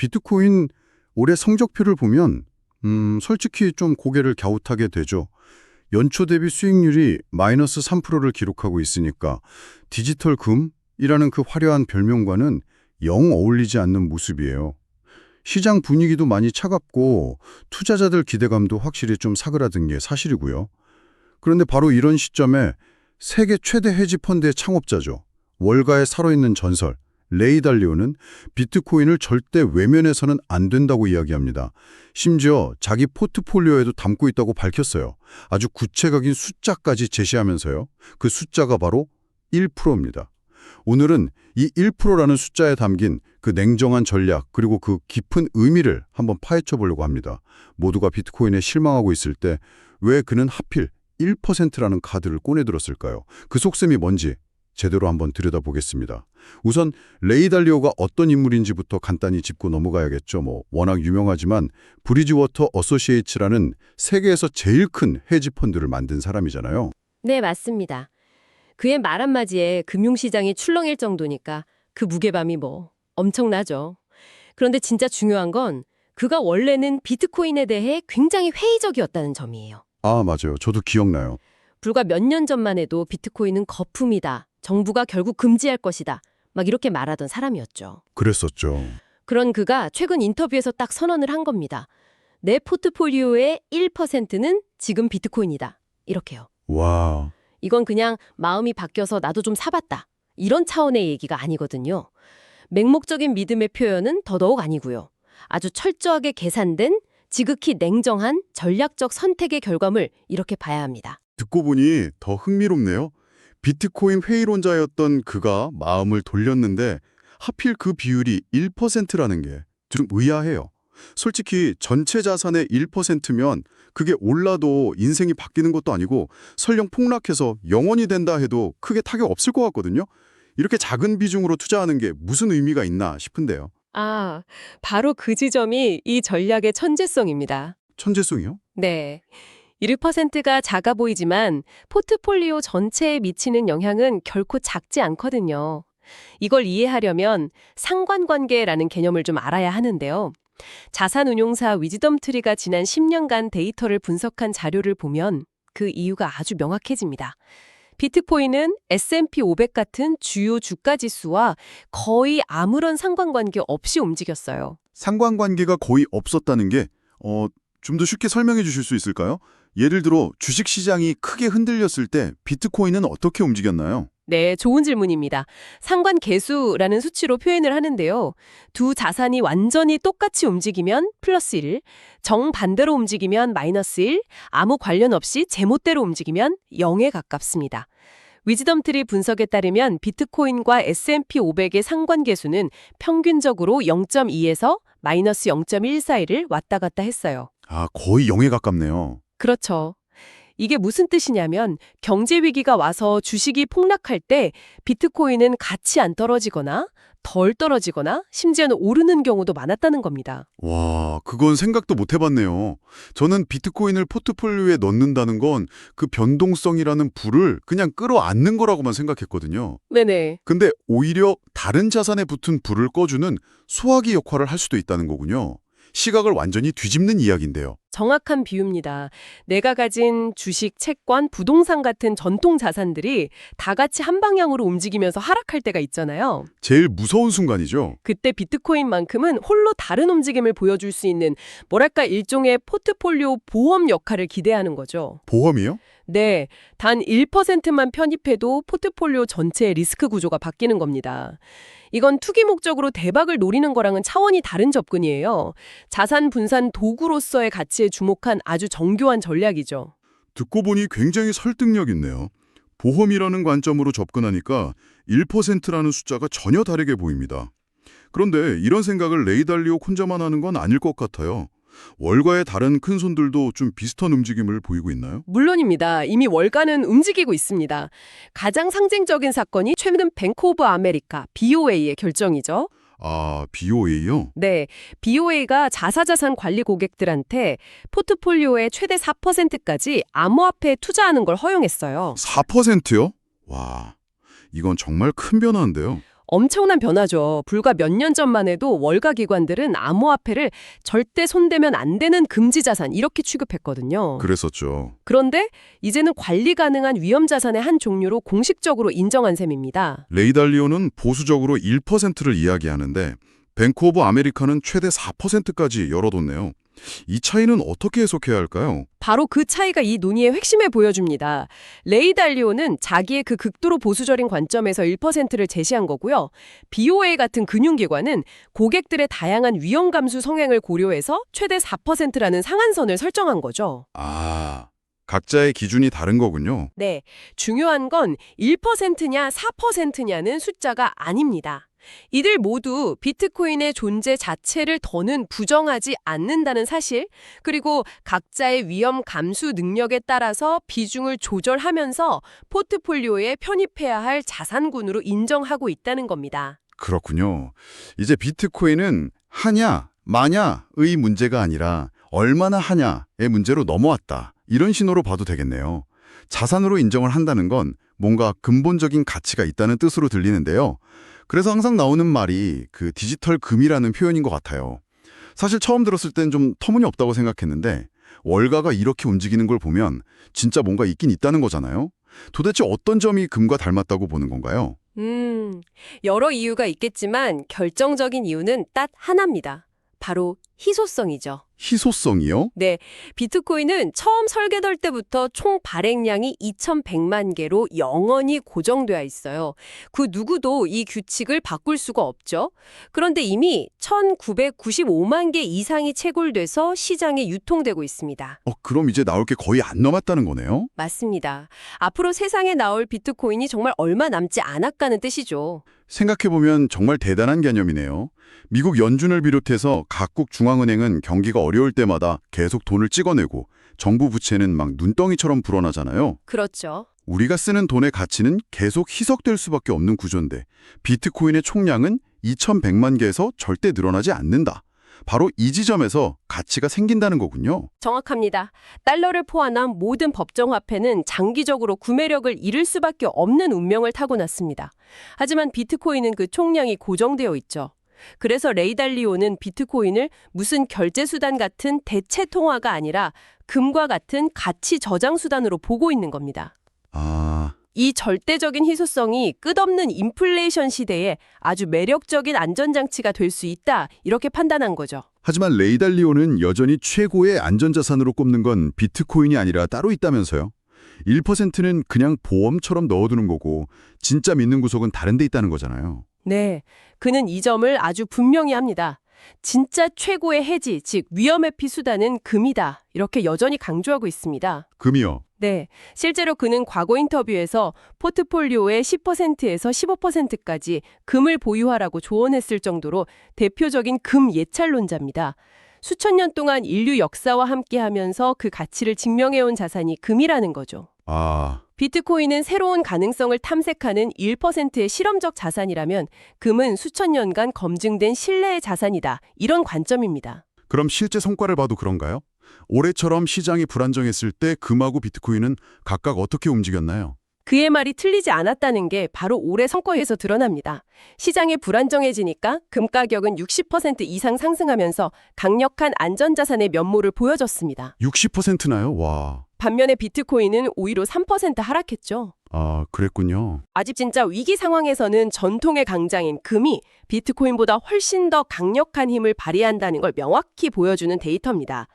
비트코인 올해 성적표를 보면 솔직히 좀 고개를 갸웃하게 되죠. 연초 대비 수익률이 마이너스 3%를 기록하고 있으니까 디지털 금이라는 그 화려한 별명과는 영 어울리지 않는 모습이에요. 시장 분위기도 많이 차갑고 투자자들 기대감도 확실히 좀 사그라든 게 사실이고요. 그런데 바로 이런 시점에 세계 최대 헤지 펀드의 창업자죠. 월가에 살아있는 전설, 레이 달리오는 비트코인을 절대 외면해서는 안 된다고 이야기합니다. 심지어 자기 포트폴리오에도 담고 있다고 밝혔어요. 아주 구체적인 숫자까지 제시하면서요. 그 숫자가 바로 1%입니다. 오늘은 이 1%라는 숫자에 담긴 그 냉정한 전략 그리고 그 깊은 의미를 한번 파헤쳐 보려고 합니다. 모두가 비트코인에 실망하고 있을 때 왜 그는 하필 1%라는 카드를 꺼내들었을까요? 그 속셈이 뭔지 제대로 한번 들여다보겠습니다. 우선 레이 달리오가 어떤 인물인지부터 간단히 짚고 넘어가야겠죠. 워낙 유명하지만 브리지워터 어소시에이츠라는 세계에서 제일 큰 헤지 펀드를 만든 사람이잖아요. 네, 맞습니다. 그의 말 한마디에 금융시장이 출렁일 정도니까 그 무게감이 엄청나죠. 그런데 진짜 중요한 건 그가 원래는 비트코인에 대해 굉장히 회의적이었다는 점이에요. 아, 맞아요. 저도 기억나요. 불과 몇 년 전만 해도 비트코인은 거품이다. 정부가 결국 금지할 것이다. 막 이렇게 말하던 사람이었죠. 그랬었죠. 그런 그가 최근 인터뷰에서 딱 선언을 한 겁니다. 내 포트폴리오의 1%는 지금 비트코인이다. 이렇게요. 와, 이건 그냥 마음이 바뀌어서 나도 좀 사봤다. 이런 차원의 얘기가 아니거든요. 맹목적인 믿음의 표현은 더더욱 아니고요. 아주 철저하게 계산된 지극히 냉정한 전략적 선택의 결과물 이렇게 봐야 합니다. 듣고 보니 더 흥미롭네요. 비트코인 회의론자였던 그가 마음을 돌렸는데 하필 그 비율이 1%라는 게 좀 의아해요. 솔직히 전체 자산의 1%면 그게 올라도 인생이 바뀌는 것도 아니고 설령 폭락해서 0원이 된다 해도 크게 타격 없을 것 같거든요. 이렇게 작은 비중으로 투자하는 게 무슨 의미가 있나 싶은데요. 아, 바로 그 지점이 이 전략의 천재성입니다. 천재성이요? 네. 1%가 작아 보이지만 포트폴리오 전체에 미치는 영향은 결코 작지 않거든요. 이걸 이해하려면 상관관계라는 개념을 좀 알아야 하는데요. 자산운용사 위즈덤트리가 지난 10년간 데이터를 분석한 자료를 보면 그 이유가 아주 명확해집니다. 비트코인은 S&P 500 같은 주요 주가 지수와 거의 아무런 상관관계 없이 움직였어요. 상관관계가 거의 없었다는 게 좀 더 쉽게 설명해 주실 수 있을까요? 예를 들어 주식시장이 크게 흔들렸을 때 비트코인은 어떻게 움직였나요? 네, 좋은 질문입니다. 상관계수라는 수치로 표현을 하는데요. 두 자산이 완전히 똑같이 움직이면 플러스 1, 정반대로 움직이면 마이너스 1, 아무 관련 없이 제멋대로 움직이면 0에 가깝습니다. 위즈덤트리 분석에 따르면 비트코인과 S&P 500의 상관계수는 평균적으로 0.2에서 마이너스 0.1 사이를 왔다 갔다 했어요. 아, 거의 0에 가깝네요. 그렇죠. 이게 무슨 뜻이냐면 경제 위기가 와서 주식이 폭락할 때 비트코인은 같이 안 떨어지거나 덜 떨어지거나 심지어는 오르는 경우도 많았다는 겁니다. 와, 그건 생각도 못 해봤네요. 저는 비트코인을 포트폴리오에 넣는다는 건 그 변동성이라는 불을 그냥 끌어안는 거라고만 생각했거든요. 네네. 근데 오히려 다른 자산에 붙은 불을 꺼주는 소화기 역할을 할 수도 있다는 거군요. 시각을 완전히 뒤집는 이야기인데요. 정확한 비유입니다. 내가 가진 주식, 채권, 부동산 같은 전통 자산들이 다 같이 한 방향으로 움직이면서 하락할 때가 있잖아요. 제일 무서운 순간이죠. 그때 비트코인만큼은 홀로 다른 움직임을 보여줄 수 있는 뭐랄까 일종의 포트폴리오 보험 역할을 기대하는 거죠. 보험이요? 네, 단 1%만 편입해도 포트폴리오 전체의 리스크 구조가 바뀌는 겁니다. 이건 투기 목적으로 대박을 노리는 거랑은 차원이 다른 접근이에요. 자산 분산 도구로서의 가치에 주목한 아주 정교한 전략이죠. 듣고 보니 굉장히 설득력 있네요. 보험이라는 관점으로 접근하니까 1%라는 숫자가 전혀 다르게 보입니다. 그런데 이런 생각을 레이 달리오 혼자만 하는 건 아닐 것 같아요. 월가의 다른 큰 손들도 좀 비슷한 움직임을 보이고 있나요? 물론입니다. 이미 월가는 움직이고 있습니다. 가장 상징적인 사건이 최근 뱅크 오브 아메리카, BOA의 결정이죠. 아, BOA요? 네, BOA가 자사자산 관리 고객들한테 포트폴리오의 최대 4%까지 암호화폐에 투자하는 걸 허용했어요. 4%요? 와, 이건 정말 큰 변화인데요. 엄청난 변화죠. 불과 몇 년 전만 해도 월가 기관들은 암호화폐를 절대 손대면 안 되는 금지 자산 이렇게 취급했거든요. 그랬었죠. 그런데 이제는 관리 가능한 위험 자산의 한 종류로 공식적으로 인정한 셈입니다. 레이 달리오는 보수적으로 1%를 이야기하는데 뱅크 오브 아메리카는 최대 4%까지 열어뒀네요. 이 차이는 어떻게 해석해야 할까요? 바로 그 차이가 이 논의의 핵심에 보여줍니다. 레이 달리오는 자기의 그 극도로 보수적인 관점에서 1%를 제시한 거고요. BOA 같은 금융기관은 고객들의 다양한 위험 감수 성향을 고려해서 최대 4%라는 상한선을 설정한 거죠. 아, 각자의 기준이 다른 거군요. 네, 중요한 건 1%냐 4%냐는 숫자가 아닙니다. 이들 모두 비트코인의 존재 자체를 더는 부정하지 않는다는 사실, 그리고 각자의 위험 감수 능력에 따라서 비중을 조절하면서 포트폴리오에 편입해야 할 자산군으로 인정하고 있다는 겁니다. 그렇군요. 이제 비트코인은 하냐, 마냐의 문제가 아니라 얼마나 하냐의 문제로 넘어왔다. 이런 신호로 봐도 되겠네요. 자산으로 인정을 한다는 건 뭔가 근본적인 가치가 있다는 뜻으로 들리는데요. 그래서 항상 나오는 말이 그 디지털 금이라는 표현인 것 같아요. 사실 처음 들었을 땐 좀 터무니없다고 생각했는데 월가가 이렇게 움직이는 걸 보면 진짜 뭔가 있긴 있다는 거잖아요. 도대체 어떤 점이 금과 닮았다고 보는 건가요? 여러 이유가 있겠지만 결정적인 이유는 딱 하나입니다. 바로 희소성이죠. 희소성이요? 네, 비트코인은 처음 설계될 때부터 총 발행량이 2,100만 개로 영원히 고정되어 있어요. 그 누구도 이 규칙을 바꿀 수가 없죠. 그런데 이미 1,995만 개 이상이 채굴돼서 시장에 유통되고 있습니다. 그럼 이제 나올 게 거의 안 남았다는 거네요? 맞습니다. 앞으로 세상에 나올 비트코인이 정말 얼마 남지 않았다는 뜻이죠. 생각해보면 정말 대단한 개념이네요. 미국 연준을 비롯해서 각국 중앙은행은 경기가 어려울 때마다 계속 돈을 찍어내고 정부 부채는 막 눈덩이처럼 불어나잖아요. 그렇죠. 우리가 쓰는 돈의 가치는 계속 희석될 수밖에 없는 구조인데 비트코인의 총량은 2,100만 개에서 절대 늘어나지 않는다. 바로 이 지점에서 가치가 생긴다는 거군요. 정확합니다. 달러를 포함한 모든 법정화폐는 장기적으로 구매력을 잃을 수밖에 없는 운명을 타고났습니다. 하지만 비트코인은 그 총량이 고정되어 있죠. 그래서 레이 달리오는 비트코인을 무슨 결제수단 같은 대체 통화가 아니라 금과 같은 가치 저장 수단으로 보고 있는 겁니다. 이 절대적인 희소성이 끝없는 인플레이션 시대에 아주 매력적인 안전장치가 될 수 있다, 이렇게 판단한 거죠. 하지만 레이 달리오는 여전히 최고의 안전자산으로 꼽는 건 비트코인이 아니라 따로 있다면서요. 1%는 그냥 보험처럼 넣어두는 거고 진짜 믿는 구석은 다른 데 있다는 거잖아요. 네, 그는 이 점을 아주 분명히 합니다. 진짜 최고의 해지, 즉 위험 회피 수단은 금이다, 이렇게 여전히 강조하고 있습니다. 금이요? 네, 실제로 그는 과거 인터뷰에서 포트폴리오의 10%에서 15%까지 금을 보유하라고 조언했을 정도로 대표적인 금 예찰론자입니다. 수천 년 동안 인류 역사와 함께하면서 그 가치를 증명해온 자산이 금이라는 거죠. 비트코인은 새로운 가능성을 탐색하는 1%의 실험적 자산이라면 금은 수천 년간 검증된 신뢰의 자산이다, 이런 관점입니다. 그럼 실제 성과를 봐도 그런가요? 올해처럼 시장이 불안정했을 때 금하고 비트코인은 각각 어떻게 움직였나요? 그의 말이 틀리지 않았다는 게 바로 올해 성과에서 드러납니다. 시장이 불안정해지니까 금 가격은 60% 이상 상승하면서 강력한 안전자산의 면모를 보여줬습니다. 60%나요? 와. 반면에 비트코인은 오히려 3% 하락했죠. 그랬군요. 아직 진짜 위기 상황에서는 전통의 강장인 금이 비트코인보다 훨씬 더 강력한 힘을 발휘한다는 걸 명확히 보여주는 데이터입니다.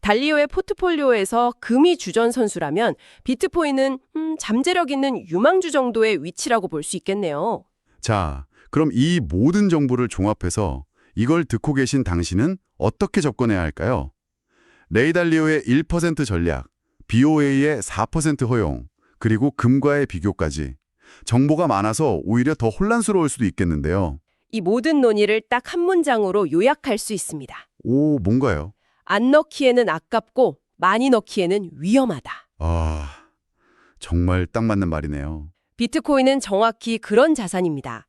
달리오의 포트폴리오에서 금이 주전 선수라면 비트코인은 잠재력 있는 유망주 정도의 위치라고 볼 수 있겠네요. 자, 그럼 이 모든 정보를 종합해서 이걸 듣고 계신 당신은 어떻게 접근해야 할까요? 레이 달리오의 1% 전략, BOA의 4% 허용, 그리고 금과의 비교까지. 정보가 많아서 오히려 더 혼란스러울 수도 있겠는데요. 이 모든 논의를 딱 한 문장으로 요약할 수 있습니다. 뭔가요? 안 넣기에는 아깝고 많이 넣기에는 위험하다. 정말 딱 맞는 말이네요. 비트코인은 정확히 그런 자산입니다.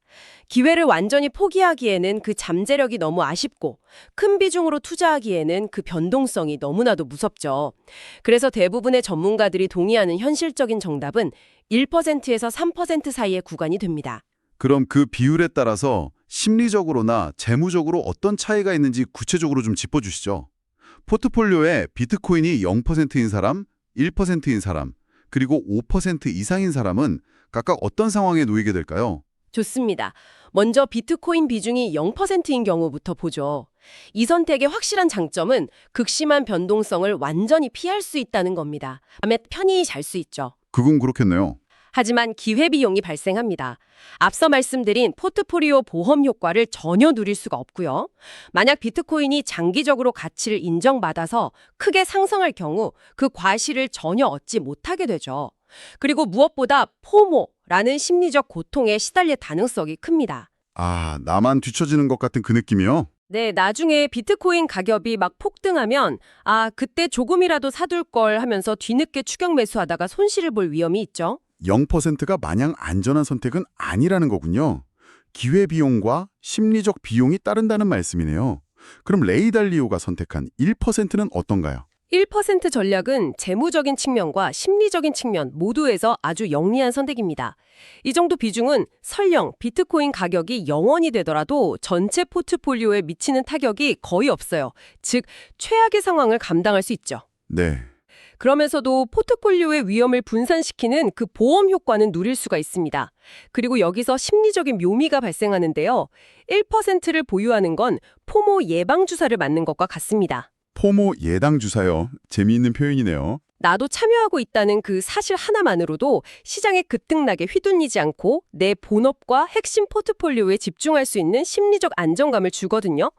기회를 완전히 포기하기에는 그 잠재력이 너무 아쉽고 큰 비중으로 투자하기에는 그 변동성이 너무나도 무섭죠. 그래서 대부분의 전문가들이 동의하는 현실적인 정답은 1%에서 3% 사이의 구간이 됩니다. 그럼 그 비율에 따라서 심리적으로나 재무적으로 어떤 차이가 있는지 구체적으로 좀 짚어주시죠. 포트폴리오에 비트코인이 0%인 사람, 1%인 사람, 그리고 5% 이상인 사람은 각각 어떤 상황에 놓이게 될까요? 좋습니다. 먼저 비트코인 비중이 0%인 경우부터 보죠. 이 선택의 확실한 장점은 극심한 변동성을 완전히 피할 수 있다는 겁니다. 밤에 편히 잘 수 있죠. 그건 그렇겠네요. 하지만 기회비용이 발생합니다. 앞서 말씀드린 포트폴리오 보험 효과를 전혀 누릴 수가 없고요. 만약 비트코인이 장기적으로 가치를 인정받아서 크게 상승할 경우 그 과실을 전혀 얻지 못하게 되죠. 그리고 무엇보다 포모라는 심리적 고통에 시달릴 가능성이 큽니다. 아, 나만 뒤처지는 것 같은 그 느낌이요? 네, 나중에 비트코인 가격이 막 폭등하면 그때 조금이라도 사둘 걸 하면서 뒤늦게 추격 매수하다가 손실을 볼 위험이 있죠. 0%가 마냥 안전한 선택은 아니라는 거군요. 기회비용과 심리적 비용이 따른다는 말씀이네요. 그럼 레이 달리오가 선택한 1%는 어떤가요? 1% 전략은 재무적인 측면과 심리적인 측면 모두에서 아주 영리한 선택입니다. 이 정도 비중은 설령 비트코인 가격이 0원이 되더라도 전체 포트폴리오에 미치는 타격이 거의 없어요. 즉, 최악의 상황을 감당할 수 있죠. 네. 그러면서도 포트폴리오의 위험을 분산시키는 그 보험 효과는 누릴 수가 있습니다. 그리고 여기서 심리적인 묘미가 발생하는데요. 1%를 보유하는 건 포모 예방주사를 맞는 것과 같습니다. 포모 예당 주사요. 재미있는 표현이네요. 나도 참여하고 있다는 그 사실 하나만으로도 시장에 급등나게 휘둘리지 않고 내 본업과 핵심 포트폴리오에 집중할 수 있는 심리적 안정감을 주거든요.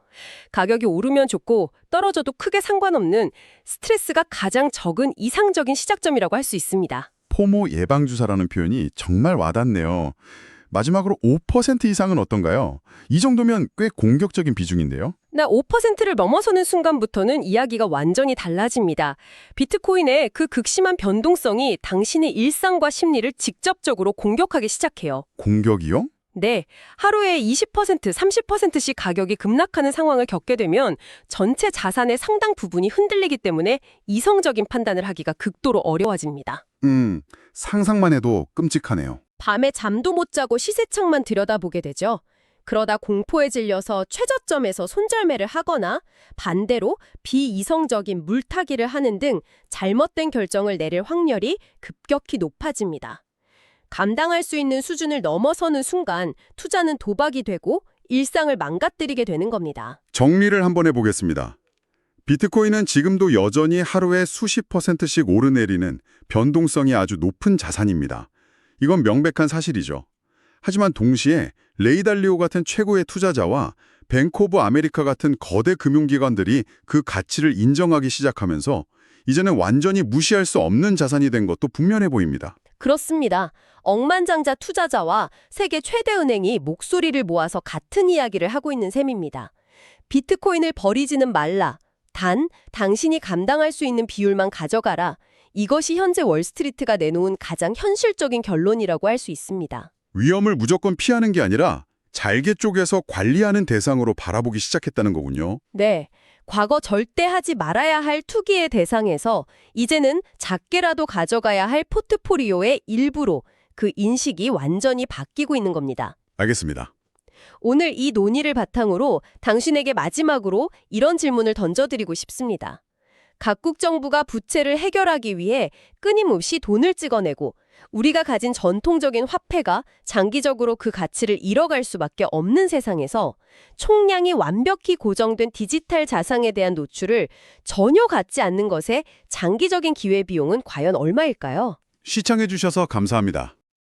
가격이 오르면 좋고 떨어져도 크게 상관없는 스트레스가 가장 적은 이상적인 시작점이라고 할 수 있습니다. 포모 예방 주사라는 표현이 정말 와닿네요. 마지막으로 5% 이상은 어떤가요? 이 정도면 꽤 공격적인 비중인데요. 나 5%를 넘어서는 순간부터는 이야기가 완전히 달라집니다. 비트코인의 그 극심한 변동성이 당신의 일상과 심리를 직접적으로 공격하기 시작해요. 공격이요? 네, 하루에 20%, 30%씩 가격이 급락하는 상황을 겪게 되면 전체 자산의 상당 부분이 흔들리기 때문에 이성적인 판단을 하기가 극도로 어려워집니다. 상상만 해도 끔찍하네요. 밤에 잠도 못 자고 시세창만 들여다보게 되죠. 그러다 공포에 질려서 최저점에서 손절매를 하거나 반대로 비이성적인 물타기를 하는 등 잘못된 결정을 내릴 확률이 급격히 높아집니다. 감당할 수 있는 수준을 넘어서는 순간 투자는 도박이 되고 일상을 망가뜨리게 되는 겁니다. 정리를 한번 해보겠습니다. 비트코인은 지금도 여전히 하루에 수십 %씩 오르내리는 변동성이 아주 높은 자산입니다. 이건 명백한 사실이죠. 하지만 동시에 레이 달리오 같은 최고의 투자자와 뱅크 오브 아메리카 같은 거대 금융기관들이 그 가치를 인정하기 시작하면서 이제는 완전히 무시할 수 없는 자산이 된 것도 분명해 보입니다. 그렇습니다. 억만장자 투자자와 세계 최대 은행이 목소리를 모아서 같은 이야기를 하고 있는 셈입니다. 비트코인을 버리지는 말라. 단, 당신이 감당할 수 있는 비율만 가져가라. 이것이 현재 월스트리트가 내놓은 가장 현실적인 결론이라고 할 수 있습니다. 위험을 무조건 피하는 게 아니라 잘게 쪼개서 관리하는 대상으로 바라보기 시작했다는 거군요. 네, 과거 절대 하지 말아야 할 투기의 대상에서 이제는 작게라도 가져가야 할 포트폴리오의 일부로 그 인식이 완전히 바뀌고 있는 겁니다. 알겠습니다. 오늘 이 논의를 바탕으로 당신에게 마지막으로 이런 질문을 던져드리고 싶습니다. 각국 정부가 부채를 해결하기 위해 끊임없이 돈을 찍어내고 우리가 가진 전통적인 화폐가 장기적으로 그 가치를 잃어갈 수밖에 없는 세상에서 총량이 완벽히 고정된 디지털 자산에 대한 노출을 전혀 갖지 않는 것의 장기적인 기회비용은 과연 얼마일까요? 시청해주셔서 감사합니다.